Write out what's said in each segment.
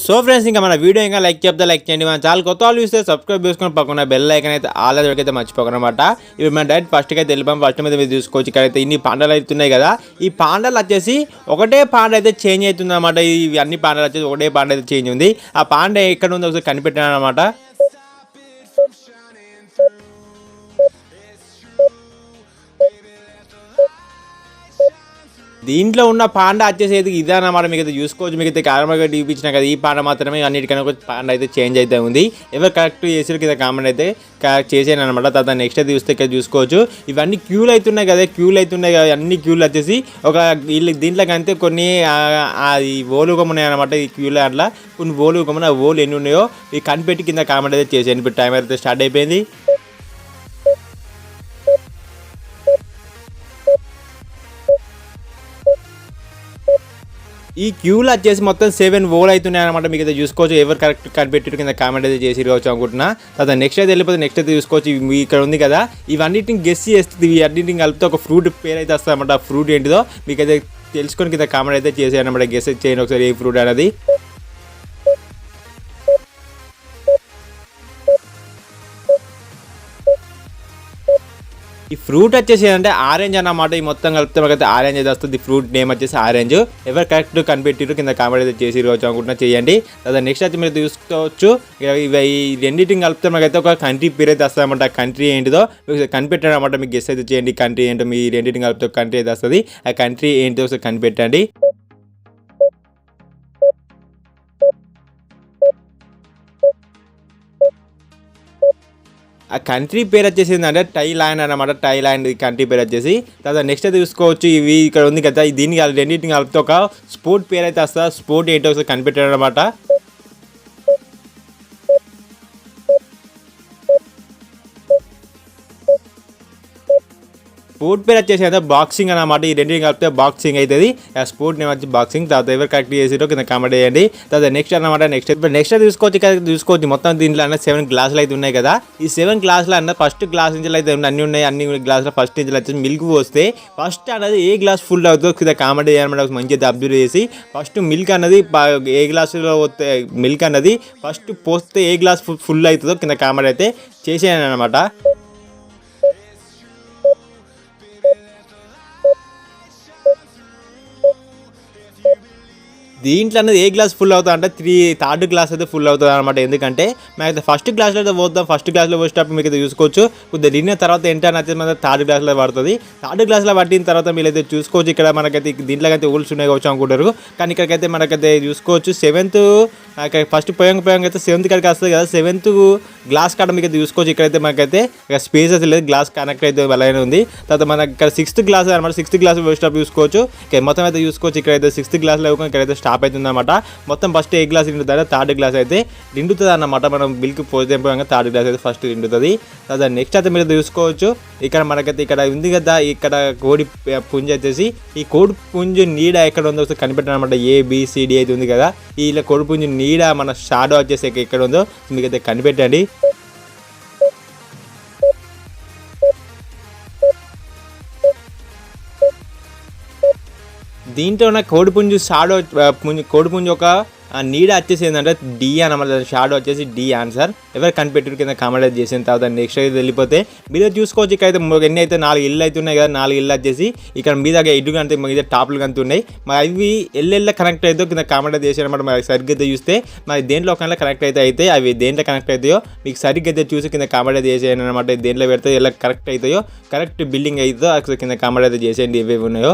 So friends, ఇంకా మన video ఇంకా లైక్ చేయండి. మన ఛానల్ కొత్త వాళ్ళు చూస్తే సబ్స్క్రైబ్ చేసుకొని పక్కన బెల్ ఐకాన్ అయితే ఆల్ అయితే మర్చిపోకనమాట. ఇవి మన డైరెక్ట్ ఫస్ట్కి అయితే వెళ్ళిపోయాం. ఫస్ట్ మీద మీరు చూసుకోవచ్చు. ఇక్కడైతే ఇన్ని పాండాలు అవుతున్నాయి కదా. ఈ పాండాలు వచ్చేసి ఒకటే పాండ అయితే చేంజ్ అవుతుంది అనమాట. ఇవి అన్ని పాండాలు వచ్చేసి ఒకటే పాండ అయితే చేంజ్ ఉంది. ఆ పాండ ఎక్కడ ఉందో ఒకసారి కనిపెట్టాను అనమాట. దీంట్లో ఉన్న పాండ వచ్చేసేది ఇదే అన్నమాట. మీకు అయితే చూసుకోవచ్చు. మీకు అయితే కారణంగా చూపించిన కదా, ఈ పాండ మాత్రమే అన్నిటికన్నా ఒక పాండ అయితే చేంజ్ అయితే ఉంది. ఎవరు కరెక్ట్ చేసారు కింద కామెంట్ అయితే చేసాను అనమాట. తర్వాత నెక్స్ట్ అయితే చూస్తే ఇక్కడ చూసుకోవచ్చు. ఇవన్నీ క్యూలు అవుతున్నాయి కదా, అన్ని క్యూలు వచ్చేసి ఒక దీంట్లోకి అంతే కొన్ని ఓలుగం ఉన్నాయి అనమాట. ఈ క్యూలు అట్లా కొన్ని ఓలుగం ఆ ఓలు ఎన్ని ఉన్నాయో ఇవి కనిపెట్టి కింద కామెంట్ అయితే చేసాను. ఇప్పుడు టైం అయితే స్టార్ట్ అయిపోయింది. ఈ క్యూలు వచ్చేసి మొత్తం 7 ఓల్ అవుతున్నాయి అనమాట. మీకు అయితే చూసుకోవచ్చు. ఎవరు కరెక్ట్ కనిపెట్టి కింద కామెంట్ అయితే చేసి కావచ్చు అనుకుంటున్నా. తర్వాత నెక్స్ట్ అయితే వెళ్ళిపోతే నెక్స్ట్ అయితే చూసుకోవచ్చు. ఇక్కడ ఉంది కదా, ఇవన్నిటిని గెస్ చేస్తుంది. ఇవి అన్నింటిని కలిపితే ఒక ఫ్రూట్ పేరు అయితే వస్తుంది అనమాట. ఆ ఫ్రూట్ ఏంటిదో మీకు అయితే తెలుసుకొని కింద కామెంట్ అయితే చేసేది అనమాట. గెస్ చేయండి ఒకసారి ఏ ఫ్రూట్ అనేది. ఈ ఫ్రూట్ వచ్చేసి ఏంటంటే ఆరెంజ్ అన్నమాట. ఈ మొత్తం కలిపితే మనకైతే ఆరెంజ్ అయితే వస్తుంది. ఫ్రూట్ నేమ్ వచ్చేసి ఆరెంజ్. ఎవరు కరెక్ట్ కనిపెట్టిరు కింద కామెంట్ అయితే చేసి రోజు అనుకుంటున్నా చేయండి. అదే నెక్స్ట్ అయితే మీరు చూసుకోవచ్చు. ఈ రెండింటిని కలిపితే మనకైతే ఒక కంట్రీ పేరు అయితే వస్తుంది అనమాట. కంట్రీ ఏంటిదో కనిపెట్టాడు అనమాట. మీకు గెస్ అయితే చేయండి. కంట్రీ ఏంటో మీ రెండింటిని కలిపితే కంట్రీ అయితే వస్తుంది. ఆ కంట్రీ ఏంటో ఒకసారి కనిపెట్టండి. ఆ కంట్రీ పేరు వచ్చేసి ఏంటంటే థాయిలాండ్ అనమాట. థాయిలాండ్ కంట్రీ పేరు వచ్చేసి. తర్వాత నెక్స్ట్ అయితే చూసుకోవచ్చు. ఇవి ఇక్కడ ఉంది కదా, దీనికి రెండింటిని కలిపితే ఒక స్పోర్ట్ పేరు అయితే వస్తుంది. స్పోర్ట్ ఏంటో ఒకసారి కనిపెట్టాడు అనమాట. స్పోర్ట్ పేరు వచ్చేసి అయితే బాక్సింగ్ అనమాట. ఈ రెండింటిని కలిపితే బాక్సింగ్ అవుతుంది. ఆ స్పోర్ట్ నేమ్ వచ్చి బాక్సింగ్. తర్వాత ఎవరు కరెక్ట్ చేసిరో కింద కామెంట్ చేయండి. తర్వాత నెక్స్ట్ అనమాట. నెక్స్ట్ చూసుకోవచ్చు. ఇక్కడ చూసుకోవచ్చు. మొత్తం దీంట్లో అన్న 7 గ్లాసులు అయితే ఉన్నాయి కదా. ఈ 7 గ్లాసులు అన్న ఫస్ట్ గ్లాస్ నుంచి అయితే అన్ని ఉన్నాయి. అన్ని గ్లాసులు ఫస్ట్ నుంచి వచ్చేసి మిల్క్ పోస్తే ఫస్ట్ అనేది ఏ గ్లాస్ ఫుల్ అవుతుందో కింద కామెంట్ చేయాలన్నమాట. మంచిగా అబ్జర్వ్ చేసి ఫస్ట్ మిల్క్ అన్నది ఏ గ్లాసులో పోతే మిల్క్ అన్నది ఫస్ట్ పోస్తే ఏ గ్లాస్ ఫుల్ అవుతుందో కింద కామెంట్ అయితే చేసేయాలి అనమాట. దీంట్లో అనేది ఏ గ్లాస్ ఫుల్ అవుతుంది అంటే థర్డ్ గ్లాస్ అయితే ఫుల్ అవుతుంది అనమాట. ఎందుకంటే మనకైతే ఫస్ట్ గ్లాస్లో అయితే పోద్దాం. ఫస్ట్ గ్లాస్లో పోసేటప్పుడు మీకు అయితే చూసుకోవచ్చు. కొద్దిగా తిన్న తర్వాత ఏంటని అయితే మన థర్డ్ గ్లాస్లో పడుతుంది. థర్డ్ గ్లాస్లో పట్టిన తర్వాత మీరైతే చూసుకోవచ్చు. ఇక్కడ మనకైతే దీంట్లో అయితే ఊల్స్ ఉన్నాయి కావచ్చు అనుకుంటారు. కానీ ఇక్కడికైతే మనకైతే చూసుకోవచ్చు. 7th ఫస్ట్ పోయంగా అయితే 7th కాడికి వస్తుంది కదా. 7th గ్లాస్ కాడ మీకు అయితే చూసుకోవచ్చు. ఇక్కడైతే మనకైతే స్పేస్ అయితే లేదు. గ్లాస్ కనెక్ట్ అయితే అలానే ఉంది. తర్వాత మనకి ఇక్కడ 6th గ్లాస్ అనమాట. 6th గ్లాస్ పోసేటప్పుడు చూసుకోవచ్చు. మొత్తం అయితే చూసుకోవచ్చు. ఇక్కడైతే 6th గ్లాస్లో ఇక్కడైతే స్టాప్ అవుతుంది అనమాట. మొత్తం ఫస్ట్ ఏ గ్లాస్ నిండుతుంది, థర్డ్ గ్లాస్ అయితే నిండుతుంది అన్నమాట. మనం మిల్క్ పోతే థర్డ్ గ్లాస్ అయితే ఫస్ట్ నిండుతుంది. తర్వాత నెక్స్ట్ అయితే మీరు చూసుకోవచ్చు. ఇక్కడ మనకైతే ఇక్కడ ఉంది కదా, ఇక్కడ కోడి పుంజు వచ్చేసి ఈ కోడి పుంజు నీడ ఎక్కడ ఉందో కనిపెట్టాను అనమాట. ABCD అయితే ఉంది కదా. ఇలా కోడి పుంజు నీడ మన షాడో వచ్చేసి ఎక్కడ ఉందో మీకైతే కనిపెట్టండి. దీంట్లో ఉన్న కోడిపుంజు కోడిపుంజు ఒక నీడ వచ్చేసి ఏంటంటే D అనమాట. షాడో వచ్చేసి D ఆన్సర్. ఎవరు కనిపెట్టారు కింద కామెంట్ చేసిన తర్వాత నెక్స్ట్ అయితే వెళ్ళిపోతే మీరు చూసుకోవచ్చు. ఇక్కడ అయితే ఎన్ని అయితే 4 ఇళ్ళు అయితే ఉన్నాయి కదా. 4 ఇళ్ళు వచ్చేసి ఇక్కడ మీద ఇడ్డు కంటే మీద టాప్లు కంటూ ఉన్నాయి. మరి అవి ఎల్లెళ్ళ కనెక్ట్ అవుతాయో కింద కామెంట్ చేసి అనమాట. మరి సరిగ్గా అయితే చూస్తే మరి దేంట్లో ఒకవేళ కనెక్ట్ అయితే అవి దేంట్లో కనెక్ట్ అవుతాయో మీకు సరిగ్గా అయితే చూసి కింద కామెంట్ చేసేయండి అనమాట. దేంట్లో పెడితే ఎలా కరెక్ట్ అవుతాయో, కరెక్ట్ బిల్డింగ్ అవుతుందో కింద కామెంట్ అయితే చేసేయండి ఏవేవి ఉన్నాయో.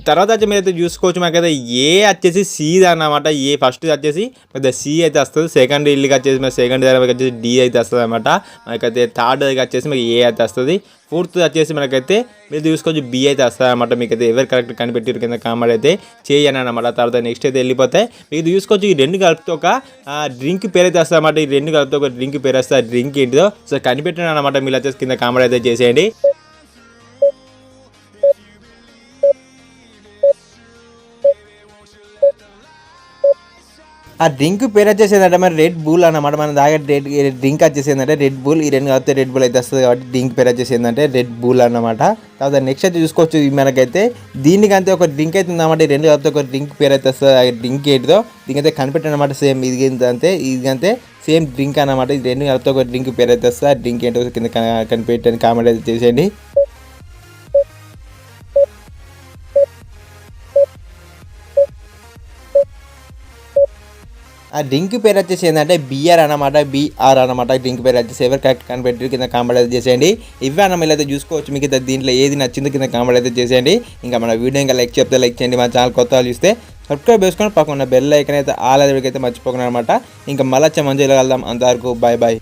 తర్వాత వచ్చి మీరైతే చూసుకోవచ్చు. మనకైతే ఏ వచ్చేసి C అన్నమాట. ఏ ఫస్ట్ వచ్చేసి పెద్ద C అయితే వస్తుంది. సెకండ్ ఇల్లుకి వచ్చేసి మన సెకండ్ వచ్చేసి D అయితే వస్తుంది అనమాట. మనకైతే థర్డ్ వచ్చేసి మనకి A అయితే వస్తుంది. ఫోర్త్ వచ్చేసి మనకైతే మీరు చూసుకోవచ్చు B అయితే వస్తుంది అనమాట. మీకైతే ఎవరు కరెక్ట్ కనిపెట్టారు కింద కామెంట్ అయితే చేయను అనమాట. తర్వాత నెక్స్ట్ అయితే వెళ్ళిపోతే మీకు చూసుకోవచ్చు. ఈ రెండు కలిపితే ఒక డ్రింక్ పేరు అయితే వస్తుంది అనమాట. ఈ రెండు కలిపితే ఒక డ్రింక్ పేరు వస్తుంది. ఆ డ్రింక్ ఏంటిదో సో కనిపెట్టాను అనమాట. మీరు వచ్చేసి కింద కామెంట్ అయితే చేసేయండి. ఆ డ్రింక్ పేరు వచ్చేసిందంటే మరి రెడ్ బుల్ అన్నమాట. మనం తాగే డ్రింక్ వచ్చేసిందంటే రెడ్ బుల్. ఈ రెండు కలిపితే రెడ్ బుల్ అయితే వస్తుంది కాబట్టి డ్రింక్ పేరు వచ్చేసిందంటే రెడ్ బుల్ అన్నమాట. తర్వాత నెక్స్ట్ అయితే చూసుకోవచ్చు మనకైతే దీనికంటే ఒక డ్రింక్ అయితే ఉందన్నమాట. ఈ రెండు కలిపితే ఒక డ్రింక్ పేరు అయితే వస్తుంది. ఆ డ్రింక్ ఏంటిదో దీనికైతే కనిపెట్టనమాట. సేమ్ ఇది అంతే ఇదికంతే సేమ్ డ్రింక్ అన్నమాట. ఇది రెండు కలిపితే ఒక డ్రింక్ పేరు అయితే వస్తుంది. ఆ డ్రింక్ ఏంటో కింద కనిపెట్టని కామెంట్ అయితే చేసేయండి. ఆ డ్రింక్ పేరు వచ్చేసి ఏంటంటే బిఆర్ అనమాట. బిఆర్ అనమాట డ్రింక్ పేరు వచ్చేసి. ఎవరు కరెక్ట్ కనిపెట్టి కింద కామెంట్ అయితే చేసేయండి. ఇవే అన్న మీరు అయితే చూసుకోవచ్చు. మీకు దీంట్లో ఏది నచ్చిందో కింద కామెంట్ అయితే చేసేయండి. ఇంకా మన వీడియో ఇంకా లైక్ చెప్తే లైక్ చేయండి. మన ఛానల్ కొత్త వాళ్ళు చూస్తే సబ్స్క్రైబ్ చేసుకొని పక్కన బెల్ ఐకాన్ అయితే ఆల్ అయితే మర్చిపోకుండా అనమాట. ఇంకా మళ్ళీ మంచిగా వెళ్దాం. అంతవరకు బాయ్ బాయ్.